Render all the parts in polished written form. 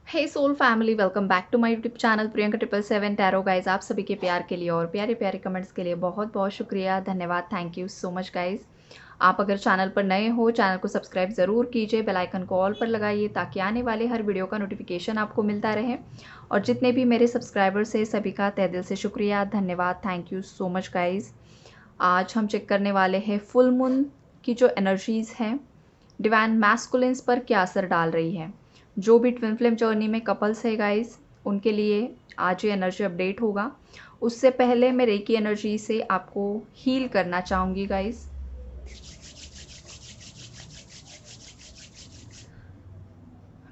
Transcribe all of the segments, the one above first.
Hey soul family, welcome back to my YouTube channel Priyanka 777 tarot guys. आप सभी के प्यार के लिए और प्यारे प्यारे कमेंट्स के लिए बहुत बहुत शुक्रिया, धन्यवाद, thank you so much guys. आप अगर चैनल पर नए हो, चैनल को सब्सक्राइब ज़रूर कीजिए, बेल आइकन को ऑल पर लगाइए ताकि आने वाले हर वीडियो का नोटिफिकेशन आपको मिलता रहे। और जितने भी मेरे सब्सक्राइबर्स हैं सभी का तहे दिल से शुक्रिया, धन्यवाद, thank you so much guys. आज हम चेक करने वाले हैं फुल मून की जो एनर्जीज़ हैं डिवाइन मैस्कुलिन्स पर क्या असर डाल रही है। जो भी ट्विन फ्लेम जर्नी में कपल्स है गाइस, उनके लिए आज ये एनर्जी अपडेट होगा। उससे पहले मैं रेकी एनर्जी से आपको हील करना चाहूँगी गाइस।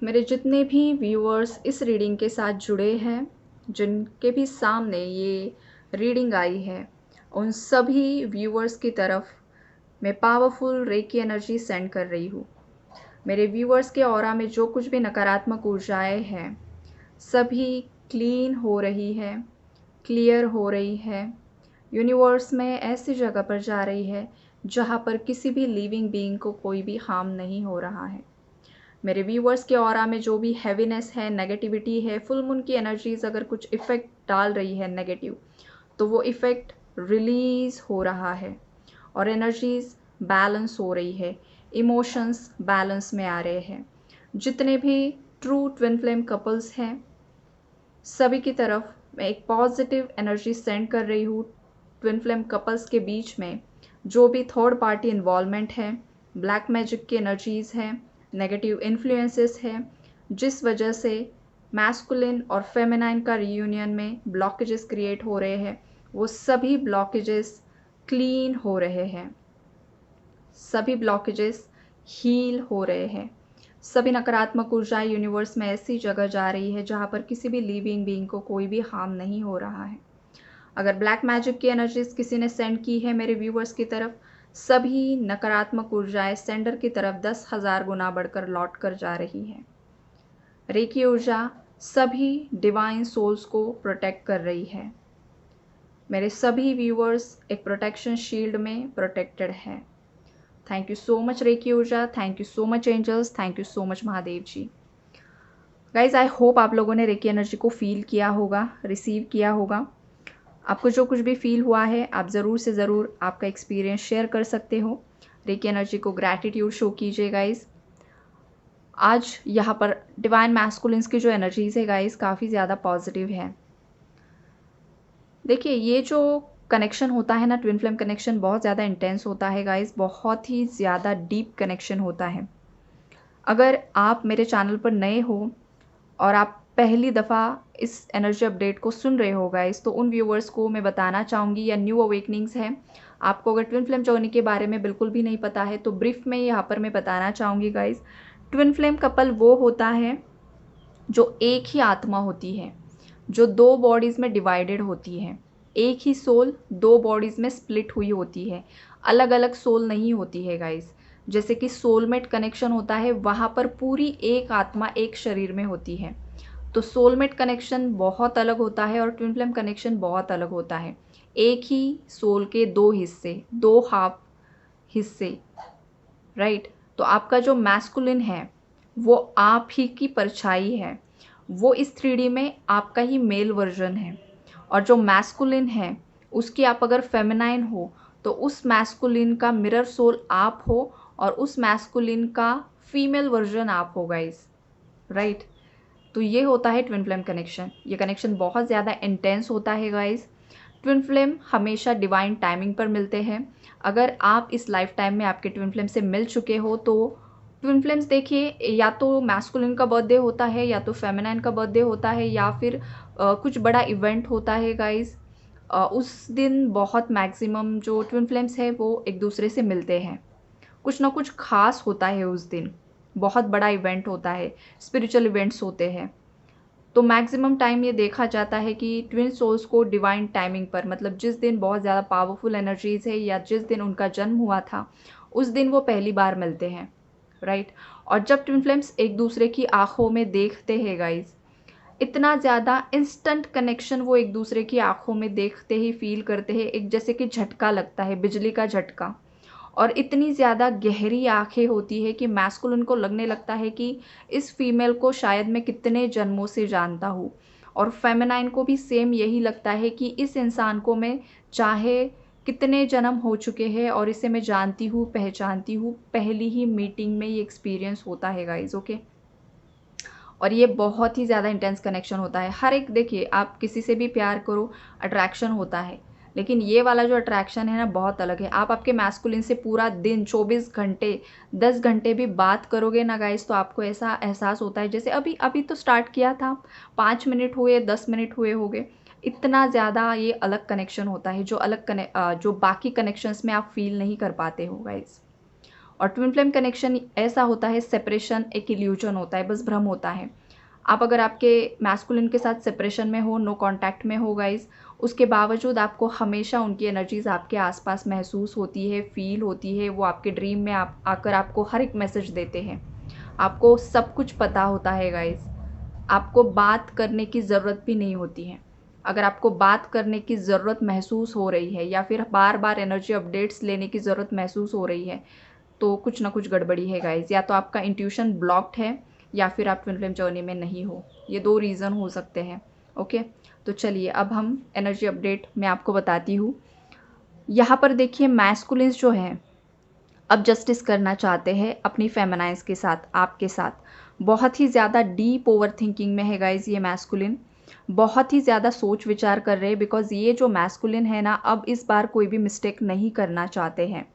मेरे जितने भी व्यूअर्स इस रीडिंग के साथ जुड़े हैं, जिनके भी सामने ये रीडिंग आई है, उन सभी व्यूअर्स की तरफ मैं पावरफुल रेकी एनर्जी सेंड कर रही हूँ। मेरे व्यूअर्स के ऑरा में जो कुछ भी नकारात्मक ऊर्जाएं हैं सभी क्लीन हो रही है, क्लियर हो रही है। यूनिवर्स में ऐसी जगह पर जा रही है जहाँ पर किसी भी लिविंग बीइंग को कोई भी हार्म नहीं हो रहा है। मेरे व्यूअर्स के ऑरा में जो भी हैवीनेस है, नेगेटिविटी है, फुल मून की एनर्जीज अगर कुछ इफ़ेक्ट डाल रही है नेगेटिव, तो वो इफ़ेक्ट रिलीज़ हो रहा है और एनर्जीज बैलेंस हो रही है, इमोशंस बैलेंस में आ रहे हैं। जितने भी ट्रू ट्विन फ्लेम कपल्स हैं सभी की तरफ मैं एक पॉजिटिव एनर्जी सेंड कर रही हूँ। ट्विन फ्लेम कपल्स के बीच में जो भी थर्ड पार्टी इन्वॉल्वमेंट है, ब्लैक मैजिक की एनर्जीज़ हैं, नेगेटिव इन्फ्लुएंसेस हैं, जिस वजह से मैस्कुलिन और फेमिनाइन का रियूनियन में ब्लॉकेजेस क्रिएट हो रहे हैं, वो सभी ब्लॉकेजेस क्लीन हो रहे हैं, सभी ब्लॉकेजेस हील हो रहे हैं। सभी नकारात्मक ऊर्जाएं यूनिवर्स में ऐसी जगह जा रही है जहाँ पर किसी भी लिविंग बीइंग को कोई भी हार्म नहीं हो रहा है। अगर ब्लैक मैजिक की एनर्जीज किसी ने सेंड की है मेरे व्यूवर्स की तरफ, सभी नकारात्मक ऊर्जाएं सेंडर की तरफ 10,000 गुना बढ़कर लौट कर जा रही है। रेकी ऊर्जा सभी डिवाइन सोल्स को प्रोटेक्ट कर रही है। मेरे सभी व्यूवर्स एक प्रोटेक्शन शील्ड में प्रोटेक्टेड है। Thank you so much reiki ऊर्जा, thank you so much angels, thank you so much Mahadev ji. Guys, I hope आप लोगों ने रेकी एनर्जी को फील किया होगा, रिसीव किया होगा। आपको जो कुछ भी फील हुआ है आप ज़रूर से ज़रूर आपका एक्सपीरियंस शेयर कर सकते हो। रेकी एनर्जी को ग्रैटिट्यूड शो कीजिए गाइज। आज यहाँ पर डिवाइन मैस्कुलिन्स की जो एनर्जीज है गाइज काफ़ी ज़्यादा पॉजिटिव है। देखिए, ये जो कनेक्शन होता है ना, ट्विन फ्लेम कनेक्शन बहुत ज़्यादा इंटेंस होता है गाइज, बहुत ही ज़्यादा डीप कनेक्शन होता है। अगर आप मेरे चैनल पर नए हो और आप पहली दफ़ा इस एनर्जी अपडेट को सुन रहे हो गाइस, तो उन व्यूवर्स को मैं बताना चाहूँगी, या न्यू अवेकनिंग्स हैं, आपको अगर ट्विन फ्लेम जर्नी के बारे में बिल्कुल भी नहीं पता है तो ब्रीफ में यहाँ पर मैं बताना चाहूँगी गाइस। ट्विन फ्लेम कपल वो होता है जो एक ही आत्मा होती है, जो दो बॉडीज़ में डिवाइडेड होती है। एक ही सोल दो बॉडीज़ में स्प्लिट हुई होती है, अलग अलग सोल नहीं होती है गाइस। जैसे कि सोलमेट कनेक्शन होता है, वहाँ पर पूरी एक आत्मा एक शरीर में होती है। तो सोलमेट कनेक्शन बहुत अलग होता है और ट्विन फ्लेम कनेक्शन बहुत अलग होता है। एक ही सोल के दो हिस्से, दो हाफ हिस्से, राइट। तो आपका जो मैस्कुलिन है वो आप ही की परछाई है, वो इस 3D में आपका ही मेल वर्जन है। और जो मैस्कुलिन है उसकी आप अगर फेमिनाइन हो तो उस मैस्कुलिन का मिरर सोल आप हो और उस मैस्कुलिन का फीमेल वर्जन आप हो गाइस, राइट। तो ये होता है ट्विन फ्लेम कनेक्शन। ये कनेक्शन बहुत ज़्यादा इंटेंस होता है गाइस। ट्विन फ्लेम हमेशा डिवाइन टाइमिंग पर मिलते हैं। अगर आप इस लाइफ टाइम में आपके ट्विन फ्लेम से मिल चुके हो तो ट्विन फ्लेम्स देखिए, या तो मैस्कुलिन का बर्थडे होता है या तो फेमिनाइन का बर्थडे होता है या फिर कुछ बड़ा इवेंट होता है गाइस। उस दिन बहुत मैक्सिमम जो ट्विन फ्लेम्स है वो एक दूसरे से मिलते हैं। कुछ ना कुछ खास होता है उस दिन, बहुत बड़ा इवेंट होता है, स्पिरिचुअल इवेंट्स होते हैं। तो मैक्सिमम टाइम ये देखा जाता है कि ट्विन सोल्स को डिवाइन टाइमिंग पर, मतलब जिस दिन बहुत ज़्यादा पावरफुल एनर्जीज है या जिस दिन उनका जन्म हुआ था उस दिन वो पहली बार मिलते हैं, राइट। और जब ट्विन फ्लेम्स एक दूसरे की आंखों में देखते हैं गाइज, इतना ज़्यादा इंस्टेंट कनेक्शन वो एक दूसरे की आंखों में देखते ही फील करते हैं, एक जैसे कि झटका लगता है, बिजली का झटका। और इतनी ज़्यादा गहरी आँखें होती है कि मैस्कुलिन को लगने लगता है कि इस फीमेल को शायद मैं कितने जन्मों से जानता हूँ। और फेमिनाइन को भी सेम यही लगता है कि इस इंसान को मैं चाहे कितने जन्म हो चुके हैं और इसे मैं जानती हूँ, पहचानती हूँ, पहली ही मीटिंग में ये एक्सपीरियंस होता है गाइज़, ओके। और ये बहुत ही ज़्यादा इंटेंस कनेक्शन होता है। हर एक देखिए, आप किसी से भी प्यार करो, अट्रैक्शन होता है, लेकिन ये वाला जो अट्रैक्शन है ना बहुत अलग है। आप आपके मैस्कुलिन से पूरा दिन 24 घंटे 10 घंटे भी बात करोगे ना गाइस, तो आपको ऐसा एहसास होता है जैसे अभी अभी तो स्टार्ट किया था, 5 मिनट हुए, 10 मिनट हुए होंगे। इतना ज़्यादा ये अलग कनेक्शन होता है जो जो बाकी कनेक्शंस में आप फील नहीं कर पाते हो गाइस। और ट्विन फ्लेम कनेक्शन ऐसा होता है, सेपरेशन एक इल्यूजन होता है, बस भ्रम होता है। आप अगर आपके मैस्कुलिन के साथ सेपरेशन में हो, नो कांटेक्ट में हो गाइस, उसके बावजूद आपको हमेशा उनकी एनर्जीज़ आपके आसपास महसूस होती है, फील होती है। वो आपके ड्रीम में आप आकर आपको हर एक मैसेज देते हैं। आपको सब कुछ पता होता है गाइस। आपको बात करने की ज़रूरत भी नहीं होती है। अगर आपको बात करने की ज़रूरत महसूस हो रही है या फिर बार-बार एनर्जी अपडेट्स लेने की ज़रूरत महसूस हो रही है, तो कुछ ना कुछ गड़बड़ी है गाइस। या तो आपका इंट्यूशन ब्लॉक्ड है या फिर आप ट्विन फ्लेम जर्नी में नहीं हो। ये 2 रीज़न हो सकते हैं, ओके। तो चलिए अब हम एनर्जी अपडेट मैं आपको बताती हूँ। यहाँ पर देखिए मैस्कुलिन्स जो हैं अब जस्टिस करना चाहते हैं अपनी फेमिनाइन्स के साथ, आपके साथ। बहुत ही ज़्यादा डीप ओवरथिंकिंग में है गाइस ये मैस्कुलिन। बहुत ही ज़्यादा सोच विचार कर रहे हैं, बिकॉज़ ये जो मैस्कुलिन है ना, अब इस बार कोई भी मिस्टेक नहीं करना चाहते हैं।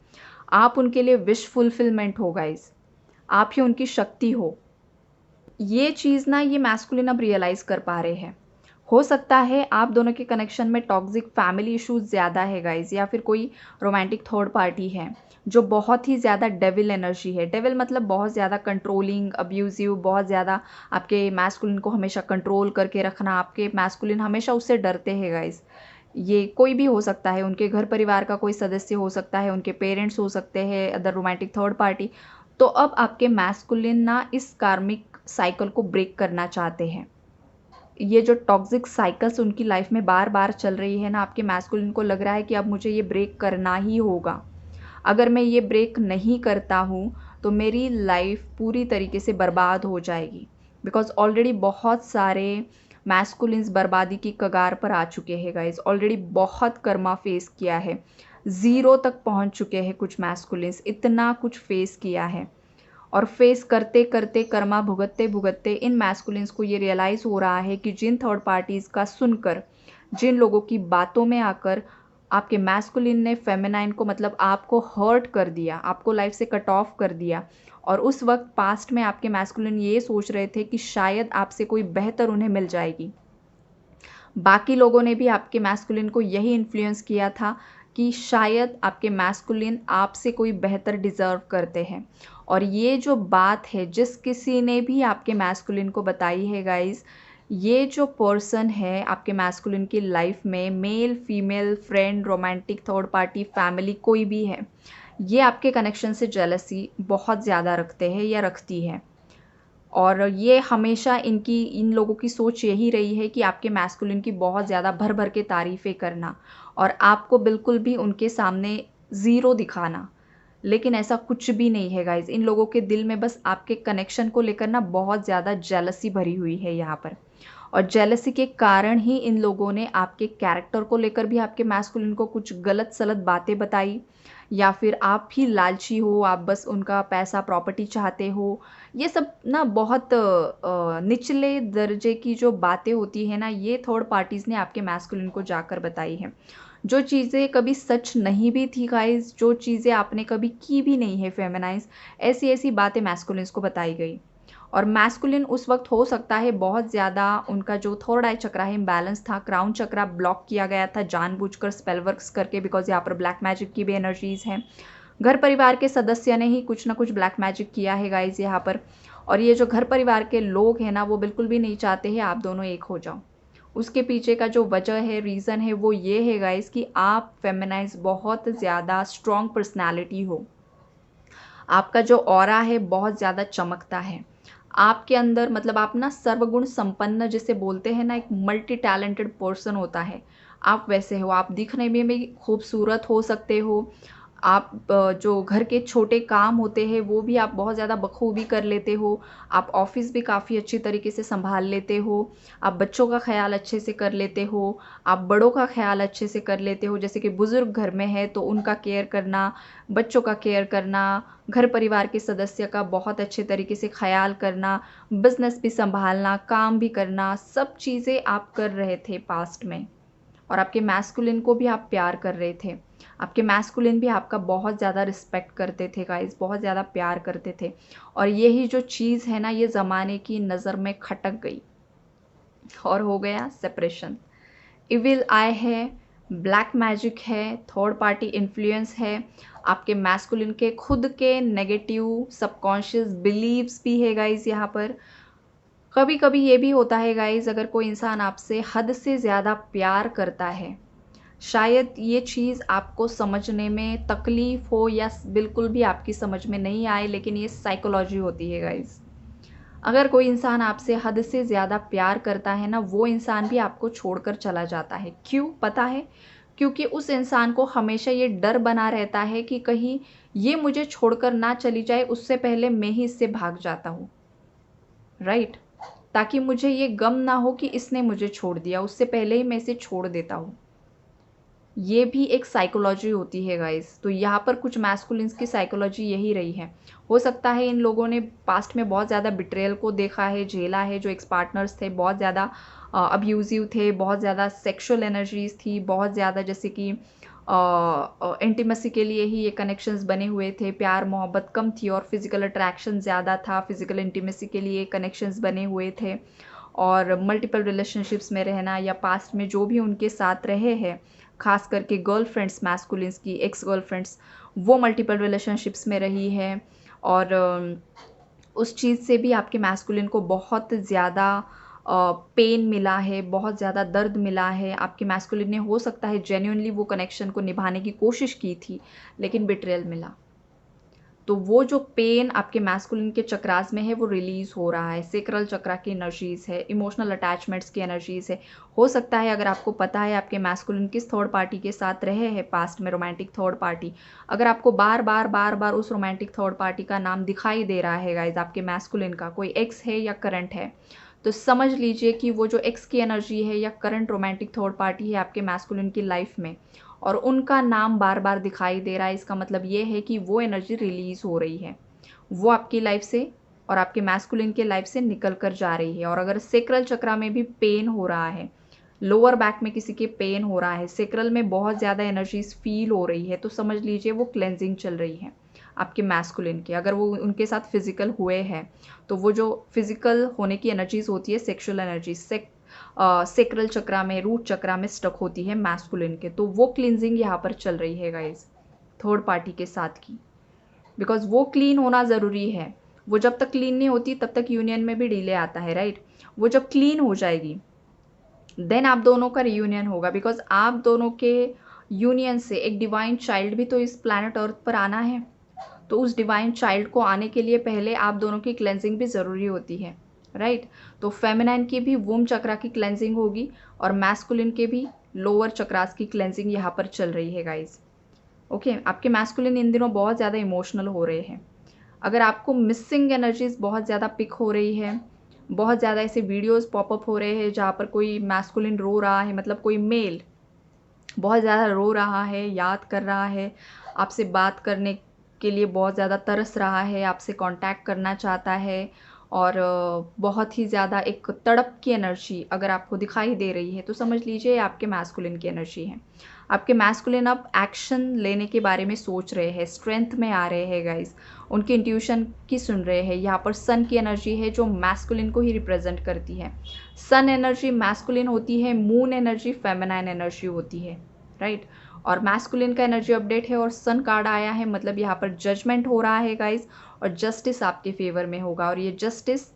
आप उनके लिए विश फुलफिलमेंट हो गाइस। आप ही उनकी शक्ति हो। ये चीज़ ना ये मैस्कुलिन अब रियलाइज़ कर पा रहे हैं। हो सकता है आप दोनों के कनेक्शन में टॉक्सिक फैमिली इश्यूज़ ज़्यादा है गाइस, या फिर कोई रोमांटिक थर्ड पार्टी है जो बहुत ही ज़्यादा डेविल एनर्जी है। डेविल मतलब बहुत ज़्यादा कंट्रोलिंग, अब्यूज़िव, बहुत ज़्यादा आपके मैस्कुलिन को हमेशा कंट्रोल करके रखना। आपके मैस्कुलिन हमेशा उससे डरते हैं गाइस। ये कोई भी हो सकता है, उनके घर परिवार का कोई सदस्य हो सकता है, उनके पेरेंट्स हो सकते हैं, अदर रोमांटिक थर्ड पार्टी। तो अब आपके मैस्कुलिन ना इस कार्मिक साइकिल को ब्रेक करना चाहते हैं। ये जो टॉक्सिक साइकिल्स उनकी लाइफ में बार-बार चल रही है ना, आपके मैस्कुलिन को लग रहा है कि अब मुझे ये ब्रेक करना ही होगा। अगर मैं ये ब्रेक नहीं करता हूँ, तो मेरी लाइफ पूरी तरीके से बर्बाद हो जाएगी। बिकॉज़ ऑलरेडी बहुत सारे मैस्कुलिन्स बर्बादी की कगार पर आ चुके हैं गाइज़। ऑलरेडी बहुत कर्मा फेस किया है। ज़ीरो तक पहुँच चुके हैं कुछ मैस्कुलिन्स, इतना कुछ फेस किया है। और फेस करते करते कर्मा भुगतते भुगतते इन मैस्कुलिन्स को ये रियलाइज़ हो रहा है कि जिन थर्ड पार्टीज़ का सुनकर, जिन लोगों की बातों में आकर आपके मैस्कुलिन ने फेमिनाइन को मतलब आपको हर्ट कर दिया, आपको लाइफ से कट ऑफ कर दिया। और उस वक्त पास्ट में आपके मैस्कुलिन ये सोच रहे थे कि शायद आपसे कोई बेहतर उन्हें मिल जाएगी। बाकी लोगों ने भी आपके मैस्कुलिन को यही इन्फ्लुएंस किया था कि शायद आपके मैस्कुलिन आपसे कोई बेहतर डिज़र्व करते हैं। और ये जो बात है जिस किसी ने भी आपके मैस्कुलिन को बताई है गाइस, ये जो पर्सन है आपके मैस्कुलिन की लाइफ में, male female friend romantic third party family कोई भी है, ये आपके कनेक्शन से जेलसी बहुत ज़्यादा रखते हैं या रखती है। और ये हमेशा इन लोगों की सोच यही रही है कि आपके मैस्कुलिन की बहुत ज़्यादा भर भर के तारीफ़ें करना और आपको बिल्कुल भी उनके सामने ज़ीरो दिखाना। लेकिन ऐसा कुछ भी नहीं है गाइज़। इन लोगों के दिल में बस आपके कनेक्शन को लेकर ना बहुत ज़्यादा जेलसी भरी हुई है यहाँ पर। और जेलसी के कारण ही इन लोगों ने आपके कैरेक्टर को लेकर भी आपके मैस्कुलिन को कुछ गलत सलत बातें बताई, या फिर आप ही लालची हो, आप बस उनका पैसा प्रॉपर्टी चाहते हो। ये सब ना बहुत निचले दर्जे की जो बातें होती है ना, ये थर्ड पार्टीज़ ने आपके मैस्कुलिन को जाकर बताई हैं। जो चीज़ें कभी सच नहीं भी थी गाइज़, जो चीज़ें आपने कभी की भी नहीं है फेमिनाइज़, ऐसी-ऐसी बातें मैस्कुलिन्स को बताई गई। और मैस्कुलिन उस वक्त हो सकता है बहुत ज़्यादा उनका जो थर्ड आई चक्रा है इम्बैलेंस था, क्राउन चक्रा ब्लॉक किया गया था जानबूझकर स्पेल वर्क्स करके, बिकॉज़ यहाँ पर ब्लैक मैजिक की भी एनर्जीज़ हैं। घर परिवार के सदस्य ने ही कुछ ना कुछ ब्लैक मैजिक किया है गाइज़ यहाँ पर। और ये जो घर परिवार के लोग हैं ना, वो बिल्कुल भी नहीं चाहते हैं आप दोनों एक हो जाओ। उसके पीछे का जो वजह है, रीज़न है, वो ये है गाइज़ कि आप फेमिनाइज़ बहुत ज़्यादा स्ट्रॉन्ग पर्सनैलिटी हो। आपका जो ऑरा है बहुत ज़्यादा चमकता है। आपके अंदर मतलब आप ना सर्वगुण संपन्न जिसे बोलते हैं ना, एक मल्टी टैलेंटेड पर्सन होता है, आप वैसे हो। आप दिखने में भी खूबसूरत हो सकते हो, आप जो घर के छोटे काम होते हैं वो भी आप बहुत ज़्यादा बखूबी कर लेते हो। आप ऑफ़िस भी काफ़ी अच्छी तरीके से सँभाल लेते हो। आप बच्चों का ख़्याल अच्छे से कर लेते हो। आप बड़ों का ख़्याल अच्छे से कर लेते हो। जैसे कि बुज़ुर्ग घर में है तो उनका केयर करना, बच्चों का केयर करना, घर परिवार के सदस्य का बहुत अच्छे तरीके से ख़्याल करना, बिज़नेस भी सँभालना, काम भी करना, सब चीज़ें आप कर रहे थे पास्ट में। और आपके मैस्कुलिन को भी आप प्यार कर रहे थे। आपके मैस्कुलिन भी आपका बहुत ज़्यादा रिस्पेक्ट करते थे गाइज़, बहुत ज़्यादा प्यार करते थे। और यही जो चीज़ है ना, ये ज़माने की नज़र में खटक गई और हो गया सेपरेशन। इविल आई है, ब्लैक मैजिक है, थर्ड पार्टी इन्फ्लुएंस है, आपके मैस्कुलिन के खुद के नेगेटिव सबकॉन्शियस बिलीव्स भी है गाइज़ यहाँ पर। कभी-कभी ये भी होता है गाइज़, अगर कोई इंसान आपसे हद से ज़्यादा प्यार करता है, शायद ये चीज़ आपको समझने में तकलीफ़ हो या बिल्कुल भी आपकी समझ में नहीं आए, लेकिन ये साइकोलॉजी होती है गाइज़। अगर कोई इंसान आपसे हद से ज़्यादा प्यार करता है ना, वो इंसान भी आपको छोड़कर चला जाता है। क्यों पता है? क्योंकि उस इंसान को हमेशा ये डर बना रहता है कि कहीं ये मुझे छोड़कर ना चली जाए, उससे पहले मैं ही इससे भाग जाता हूँ, राइट? ताकि मुझे ये गम ना हो कि इसने मुझे छोड़ दिया, उससे पहले ही मैं इसे छोड़ देता हूँ। ये भी एक साइकोलॉजी होती है गाइस। तो यहाँ पर कुछ मैस्कुलिन्स की साइकोलॉजी यही रही है। हो सकता है इन लोगों ने पास्ट में बहुत ज़्यादा बिट्रेयल को देखा है, झेला है, जो एक्स पार्टनर्स थे बहुत ज़्यादा अब्यूज़िव थे, बहुत ज़्यादा सेक्सुअल एनर्जीज़ थी, बहुत ज़्यादा जैसे कि इंटीमेसी के लिए ही ये कनेक्शंस बने हुए थे, प्यार मोहब्बत कम थी और फिज़िकल अट्रैक्शन ज़्यादा था, फिज़िकल इंटीमेसी के लिए कनेक्शंस बने हुए थे। और मल्टीपल रिलेशनशिप्स में रहना या पास्ट में जो भी उनके साथ रहे हैं, ख़ास करके गर्लफ्रेंड्स मैस्कुलिन्स की एक्स गर्लफ्रेंड्स, वो मल्टीपल रिलेशनशिप्स में रही है। और उस चीज़ से भी आपके मैस्कुलिन को बहुत ज़्यादा पेन मिला है, बहुत ज़्यादा दर्द मिला है। आपके मैस्कुलिन ने हो सकता है जेन्युइनली वो कनेक्शन को निभाने की कोशिश की थी, लेकिन बिट्रेयल मिला। तो वो जो पेन आपके मैस्कुलिन के चक्रास में है वो रिलीज़ हो रहा है, सेक्रल चक्रा की एनर्जीज़ है, इमोशनल अटैचमेंट्स की एनर्जीज़ है। हो सकता है अगर आपको पता है आपके मैस्कुलिन किस थर्ड पार्टी के साथ रहे हैं पास्ट में, रोमांटिक थर्ड पार्टी, अगर आपको बार-बार उस रोमांटिक थर्ड पार्टी का नाम दिखाई दे रहा है गाइज़, आपके मैस्कुलिन का कोई एक्स है या करंट है, तो समझ लीजिए कि वो जो एक्स की एनर्जी है या करंट रोमांटिक थर्ड पार्टी है आपके मैस्कुलिन की लाइफ़ में और उनका नाम बार-बार दिखाई दे रहा है, इसका मतलब ये है कि वो एनर्जी रिलीज़ हो रही है। वो आपकी लाइफ़ से और आपके मैस्कुलिन के लाइफ़ से निकल कर जा रही है। और अगर सेक्रल चक्रा में भी पेन हो रहा है, लोअर बैक में किसी के पेन हो रहा है, सेक्रल में बहुत ज़्यादा एनर्जीज़ फ़ील हो रही है, तो समझ लीजिए वो क्लेंजिंग चल रही है आपके मैस्कुलिन की। अगर वो उनके साथ फिज़िकल हुए हैं, तो वो जो फिज़िकल होने की एनर्जीज़ होती है, सेक्सुअल एनर्जीज़ सेक्रल चक्रा में, रूट चक्रा में स्टक होती है मैस्कुलिन के, तो वो क्लींजिंग यहाँ पर चल रही है गाइज़, थर्ड पार्टी के साथ की। बिकॉज़ वो क्लीन होना ज़रूरी है। वो जब तक क्लीन नहीं होती तब तक यूनियन में भी डिले आता है, राइट? वो जब क्लीन हो जाएगी, देन आप दोनों का रियूनियन होगा, बिकॉज़ आप दोनों के यूनियन से एक डिवाइन चाइल्ड भी तो इस प्लैनेट अर्थ पर आना है। तो उस डिवाइन चाइल्ड को आने के लिए पहले आप दोनों की क्लेंजिंग भी ज़रूरी होती है, राइट? तो फेमिनाइन की भी वूम चक्रा की क्लेंजिंग होगी और मैस्कुलिन के भी लोअर चक्रास की क्लेंजिंग यहाँ पर चल रही है गाइज़। ओके, आपके मैस्कुलिन इन दिनों बहुत ज़्यादा इमोशनल हो रहे हैं। अगर आपको मिसिंग एनर्जीज़ बहुत ज़्यादा पिक हो रही है, बहुत ज़्यादा ऐसे वीडियोज़ पॉपअप हो रहे हैं जहाँ पर कोई मैस्कुलिन रो रहा है, मतलब कोई मेल बहुत ज़्यादा रो रहा है, याद कर रहा है, आपसे बात करने के लिए बहुत ज़्यादा तरस रहा है, आपसे कांटेक्ट करना चाहता है और बहुत ही ज़्यादा एक तड़प की एनर्जी अगर आपको दिखाई दे रही है, तो समझ लीजिए ये आपके मैस्कुलिन की एनर्जी है। आपके मैस्कुलिन अब एक्शन लेने के बारे में सोच रहे हैं, स्ट्रेंथ में आ रहे हैं गाइज़, उनकी इंट्यूशन की सुन रहे हैं। यहाँ पर सन की एनर्जी है जो मैस्कुलिन को ही रिप्रेजेंट करती है। सन एनर्जी मैस्कुलिन होती है, मून एनर्जी फेमिनाइन एनर्जी होती है, राइट? और मैस्कुलिन का एनर्जी अपडेट है और सन कार्ड आया है, मतलब यहाँ पर जजमेंट हो रहा है गाइज, और जस्टिस आपके फेवर में होगा। और ये जस्टिस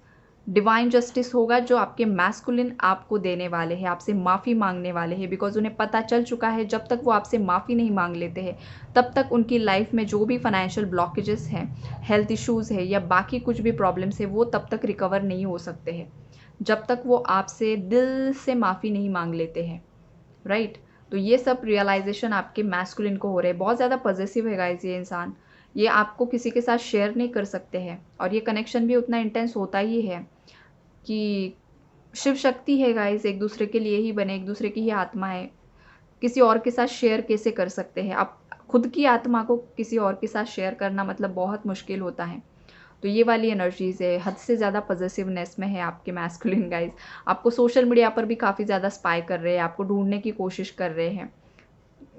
डिवाइन जस्टिस होगा जो आपके मैस्कुलिन आपको देने वाले हैं, आपसे माफ़ी मांगने वाले हैं, बिकॉज उन्हें पता चल चुका है जब तक वो आपसे माफ़ी नहीं मांग लेते हैं तब तक उनकी लाइफ में जो भी फाइनेंशियल ब्लॉकेजेस हैं, हेल्थ इश्यूज़ है या बाकी कुछ भी प्रॉब्लम्स है, वो तब तक रिकवर नहीं हो सकते हैं जब तक वो आपसे दिल से माफ़ी नहीं मांग लेते हैं, राइट? तो ये सब रियलाइजेशन आपके मैस्कुलिन को हो रहे हैं। बहुत ज़्यादा पॉजेसिव है गाइज ये इंसान, ये आपको किसी के साथ शेयर नहीं कर सकते हैं, और ये कनेक्शन भी उतना इंटेंस होता ही है कि शिव शक्ति है गाइज, एक दूसरे के लिए ही बने, एक दूसरे की ही आत्मा है। किसी और के साथ शेयर कैसे कर सकते हैं आप? खुद की आत्मा को किसी और के साथ शेयर करना मतलब बहुत मुश्किल होता है। तो ये वाली एनर्जीज़ है, हद से ज़्यादा पॉजेसिवनेस में है आपके मैस्कुलिन गाइज। आपको सोशल मीडिया पर भी काफ़ी ज़्यादा स्पाई कर रहे हैं, आपको ढूंढने की कोशिश कर रहे हैं।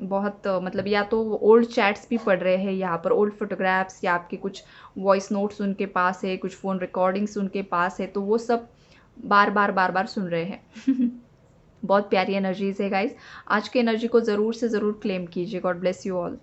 बहुत मतलब या तो ओल्ड चैट्स भी पढ़ रहे हैं यहाँ पर, ओल्ड फोटोग्राफ्स, या आपके कुछ वॉइस नोट्स उनके पास है, कुछ फ़ोन रिकॉर्डिंग्स उनके पास है, तो वो सब बार बार सुन रहे हैं। बहुत प्यारी एनर्जीज़ है गाइज। आज की एनर्जी को ज़रूर से ज़रूर क्लेम कीजिए। God bless you all.